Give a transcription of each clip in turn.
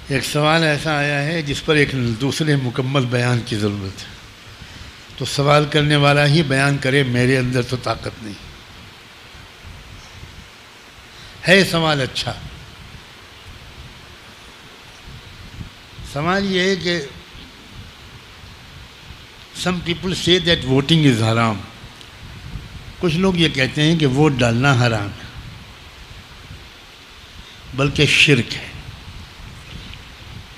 ایک سوال ایسا آیا ہے جس پر ایک دوسرے مکمل بیان کی ضرورت ہے، تو سوال کرنے والا ہی بیان کرے، میرے اندر تو طاقت نہیں ہے۔ سوال اچھا، سوال یہ ہے کہ some people say that voting is haram. کچھ لوگ یہ کہتے ہیں کہ ووٹ ڈالنا حرام ہے، بلکہ شرک ہے،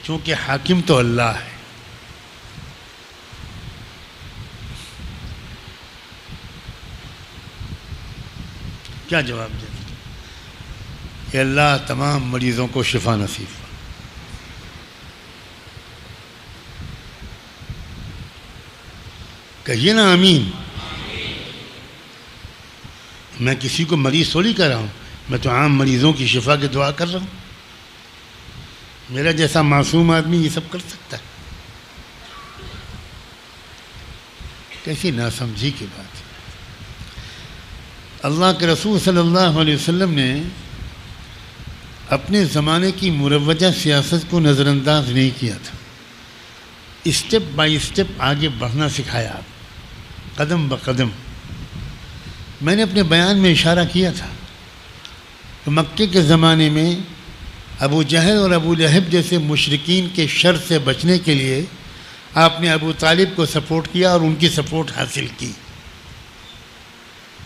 چونکہ حاکم تو اللہ ہے۔ کیا جواب دیں کہ اللہ تمام مریضوں کو شفا نصیب۔ کہیے نا آمین۔ میں کسی کو مریض تھوڑی کر رہا ہوں، میں تو عام مریضوں کی شفا کی دعا کر رہا ہوں۔ میرا جیسا معصوم آدمی یہ سب کر سکتا ہے؟ کیسی ناسمجھی کی بات ہے۔ اللہ کے رسول صلی اللہ علیہ وسلم نے اپنے زمانے کی مروجہ سیاست کو نظر انداز نہیں کیا تھا، اسٹیپ بائی اسٹیپ آگے بڑھنا سکھایا، قدم بقدم۔ میں نے اپنے بیان میں اشارہ کیا تھا کہ مکے کے زمانے میں ابو جہل اور ابو لہب جیسے مشرکین کے شر سے بچنے کے لیے آپ نے ابو طالب کو سپورٹ کیا اور ان کی سپورٹ حاصل کی۔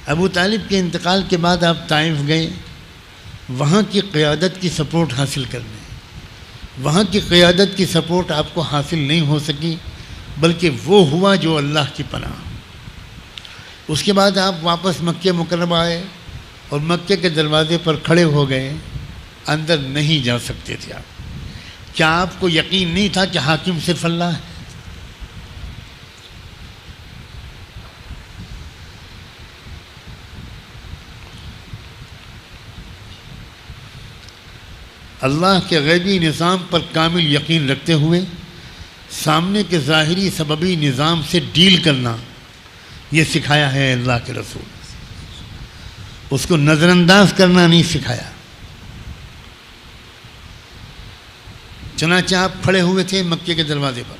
ابو طالب کے انتقال کے بعد آپ طائف گئے، وہاں کی قیادت کی سپورٹ حاصل کرنے۔ وہاں کی قیادت کی سپورٹ آپ کو حاصل نہیں ہو سکی، بلکہ وہ ہوا جو اللہ کی پناہ۔ اس کے بعد آپ واپس مکہ مکرمہ آئے اور مکے کے دروازے پر کھڑے ہو گئے، اندر نہیں جا سکتے تھے آپ۔ کیا آپ کو یقین نہیں تھا کہ حاکم صرف اللہ ہے؟ اللہ کے غیبی نظام پر کامل یقین رکھتے ہوئے سامنے کے ظاہری سببی نظام سے ڈیل کرنا، یہ سکھایا ہے اللہ کے رسول۔ اس کو نظر انداز کرنا نہیں سکھایا۔ چنانچہ آپ کھڑے ہوئے تھے مکے کے دروازے پر۔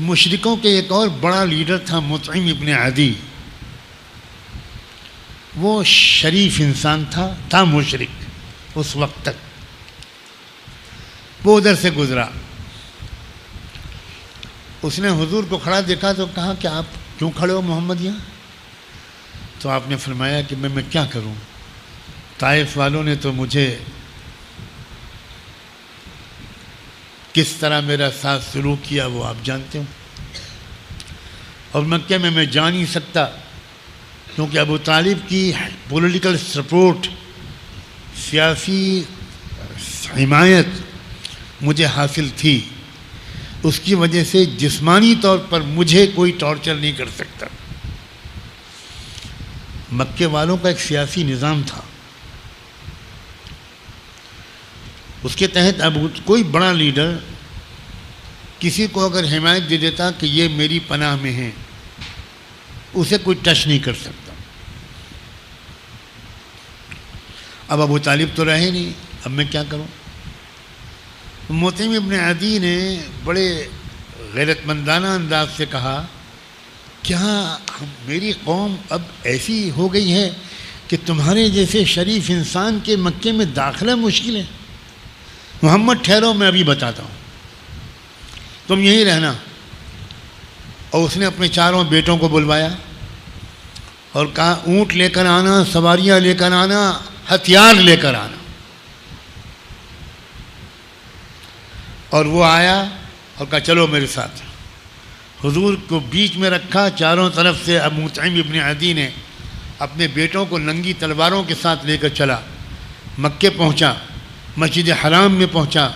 مشرکوں کے ایک اور بڑا لیڈر تھا مطعم ابن عدی۔ وہ شریف انسان تھا مشرک اس وقت تک۔ وہ ادھر سے گزرا، اس نے حضور کو کھڑا دیکھا تو کہا کہ آپ کیوں کھڑے ہو محمد یہاں؟ تو آپ نے فرمایا کہ میں کیا کروں، طائف والوں نے تو مجھے کس طرح میرا ساتھ سلوک کیا وہ آپ جانتے ہو، اور مکہ میں جا نہیں سکتا کیونکہ ابو طالب کی پولیٹیکل سپورٹ، سیاسی حمایت مجھے حاصل تھی، اس کی وجہ سے جسمانی طور پر مجھے کوئی ٹارچر نہیں کر سکتا۔ مکے والوں کا ایک سیاسی نظام تھا، اس کے تحت اب کوئی بڑا لیڈر کسی کو اگر حمایت دے دیتا کہ یہ میری پناہ میں ہے، اسے کوئی ٹچ نہیں کر سکتا۔ اب ابو طالب تو رہے نہیں، اب میں کیا کروں؟ مطعم ابن عدی نے بڑے غیرت مندانہ انداز سے کہا، کیا میری قوم اب ایسی ہو گئی ہے کہ تمہارے جیسے شریف انسان کے مکے میں داخلہ مشکل ہے؟ محمد ٹھہرو، میں ابھی بتاتا ہوں، تم یہیں رہنا۔ اور اس نے اپنے چاروں بیٹوں کو بلوایا اور کہا اونٹ لے کر آنا، سواریاں لے کر آنا، ہتھیار لے کر آنا۔ اور وہ آیا اور کہا چلو میرے ساتھ۔ حضور کو بیچ میں رکھا، چاروں طرف سے اب مطعم ابن عدی نے اپنے بیٹوں کو ننگی تلواروں کے ساتھ لے کر چلا، مکے پہنچا، مسجد حرام میں پہنچا،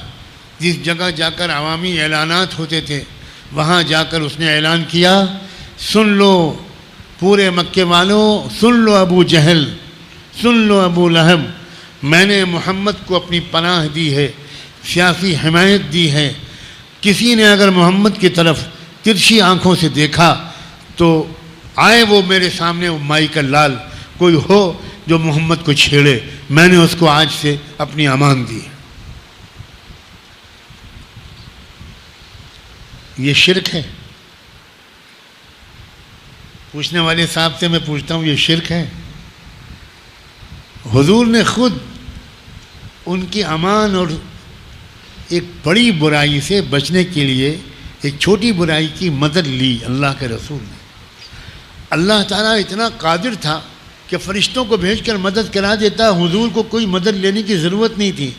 جس جگہ جا کر عوامی اعلانات ہوتے تھے وہاں جا کر اس نے اعلان کیا، سن لو پورے مکے والوں، سن لو ابو جہل، سن لو ابو لہب، میں نے محمد کو اپنی پناہ دی ہے، سیاسی حمایت دی ہے۔ کسی نے اگر محمد کی طرف ترچھی آنکھوں سے دیکھا تو آئے وہ میرے سامنے، وہ مائی کا لال کوئی ہو جو محمد کو چھیڑے، میں نے اس کو آج سے اپنی امان دی۔ یہ شرک ہے؟ پوچھنے والے صاحب سے میں پوچھتا ہوں، یہ شرک ہے؟ حضور نے خود ان کی امان اور ایک بڑی برائی سے بچنے کے لیے ایک چھوٹی برائی کی مدد لی اللہ کے رسول نے۔ اللہ تعالیٰ اتنا قادر تھا کہ فرشتوں کو بھیج کر مدد کرا دیتا، حضور کو کوئی مدد لینے کی ضرورت نہیں تھی،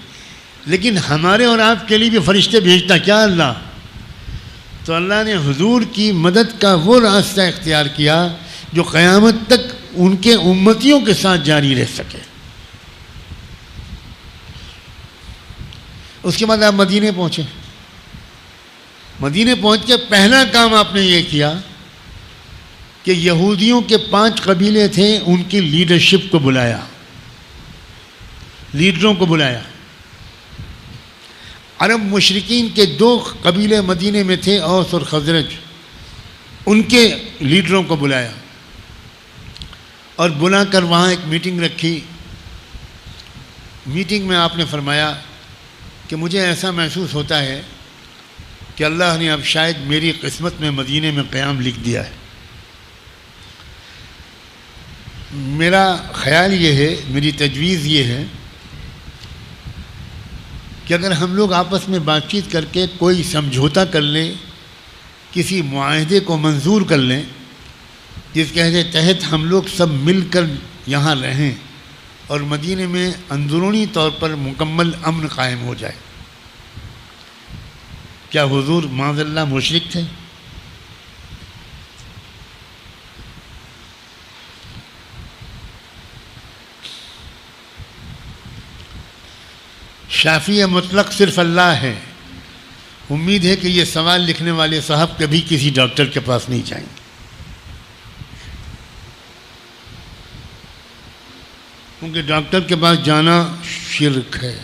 لیکن ہمارے اور آپ کے لیے بھی فرشتے بھیجتا کیا اللہ؟ تو اللہ نے حضور کی مدد کا وہ راستہ اختیار کیا جو قیامت تک ان کے امتیوں کے ساتھ جاری رہ سکے۔ اس کے بعد آپ مدینے پہنچے۔ مدینے پہنچ کے پہلا کام آپ نے یہ کیا کہ یہودیوں کے 5 قبیلے تھے، ان کی لیڈرشپ کو بلایا، لیڈروں کو بلایا۔ عرب مشرکین کے 2 قبیلے مدینے میں تھے، اوس اور خزرج، ان کے لیڈروں کو بلایا اور بلا کر وہاں ایک میٹنگ رکھی۔ میٹنگ میں آپ نے فرمایا کہ مجھے ایسا محسوس ہوتا ہے کہ اللہ نے اب شاید میری قسمت میں مدینے میں قیام لکھ دیا ہے۔ میرا خیال یہ ہے، میری تجویز یہ ہے کہ اگر ہم لوگ آپس میں بات چیت کر کے کوئی سمجھوتا کر لیں، کسی معاہدے کو منظور کر لیں جس کے تحت ہم لوگ سب مل کر یہاں رہیں اور مدینے میں اندرونی طور پر مکمل امن قائم ہو جائے۔ کیا حضور معاذ اللہ مشرک تھے؟ شافی مطلق صرف اللہ ہے۔ امید ہے کہ یہ سوال لکھنے والے صاحب کبھی کسی ڈاکٹر کے پاس نہیں جائیں گے، کیونکہ ڈاکٹر کے پاس جانا شرک ہے۔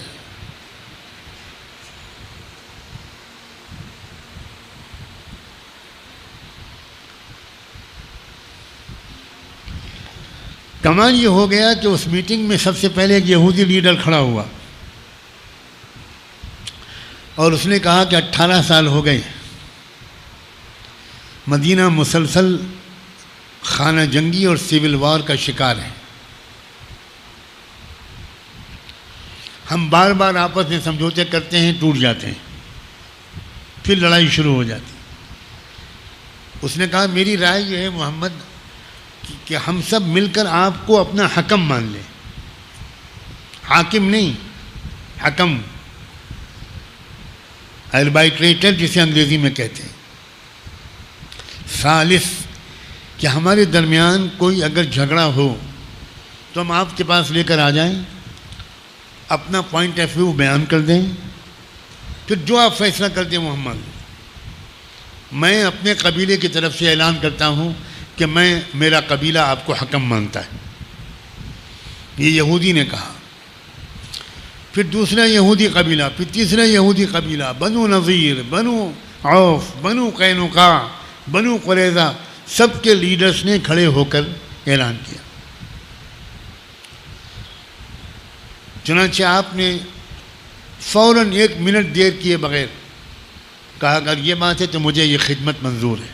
کمال یہ ہو گیا کہ اس میٹنگ میں سب سے پہلے ایک یہودی لیڈر کھڑا ہوا اور اس نے کہا کہ 18 سال ہو گئے، مدینہ مسلسل خانہ جنگی اور سیول وار کا شکار ہے۔ ہم بار بار آپس میں سمجھوتے کرتے ہیں، ٹوٹ جاتے ہیں، پھر لڑائی شروع ہو جاتی۔ اس نے کہا میری رائے یہ ہے محمد کہ ہم سب مل کر آپ کو اپنا حکم مان لیں، حاکم نہیں، حکم، آربائٹریٹر جسے انگریزی میں کہتے ہیں۔ ثالث، کہ ہمارے درمیان کوئی اگر جھگڑا ہو تو ہم آپ کے پاس لے کر آ جائیں، اپنا پوائنٹ آف ویو بیان کر دیں، پھر جو آپ فیصلہ کر دیں وہ ہم مان لیں۔ میں اپنے قبیلے کی طرف سے اعلان کرتا ہوں کہ میرا قبیلہ آپ کو حکم مانتا ہے۔ یہ یہودی نے کہا۔ پھر دوسرا یہودی قبیلہ، پھر تیسرا یہودی قبیلہ، بنو نذیر، بنو عوف، بنو قینقاع، بنو قریظہ، سب کے لیڈرز نے کھڑے ہو کر اعلان کیا۔ چنانچہ آپ نے فوراً 1 منٹ دیر کیے بغیر کہا اگر یہ بات ہے تو مجھے یہ خدمت منظور ہے،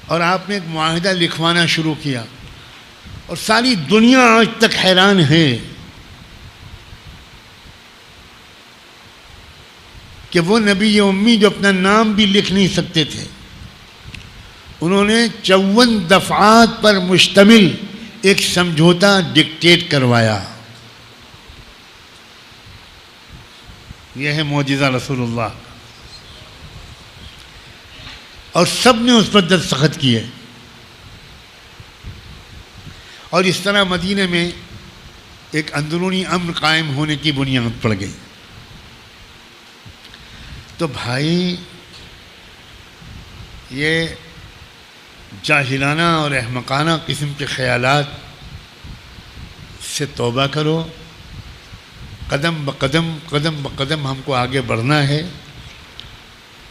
اور آپ نے ایک معاہدہ لکھوانا شروع کیا، اور ساری دنیا آج تک حیران ہے کہ وہ نبی امی جو اپنا نام بھی لکھ نہیں سکتے تھے، انہوں نے 54 دفعات پر مشتمل ایک سمجھوتا ڈکٹیٹ کروایا۔ یہ ہے معجزہ رسول اللہ، اور سب نے اس پر دستخط کیے، اور اس طرح مدینے میں ایک اندرونی امن قائم ہونے کی بنیاد پڑ گئی۔ تو بھائی یہ جاہلانہ اور احمقانہ قسم کے خیالات سے توبہ کرو، قدم بقدم ہم کو آگے بڑھنا ہے۔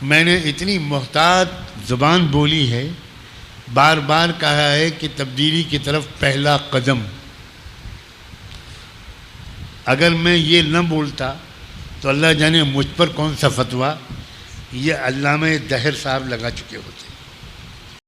میں نے اتنی محتاط زبان بولی ہے، بار بار کہا ہے کہ تبدیلی کی طرف پہلا قدم، اگر میں یہ نہ بولتا تو اللہ جانے مجھ پر کون سا فتویٰ یہ علامہ دہر صاحب لگا چکے ہوتے.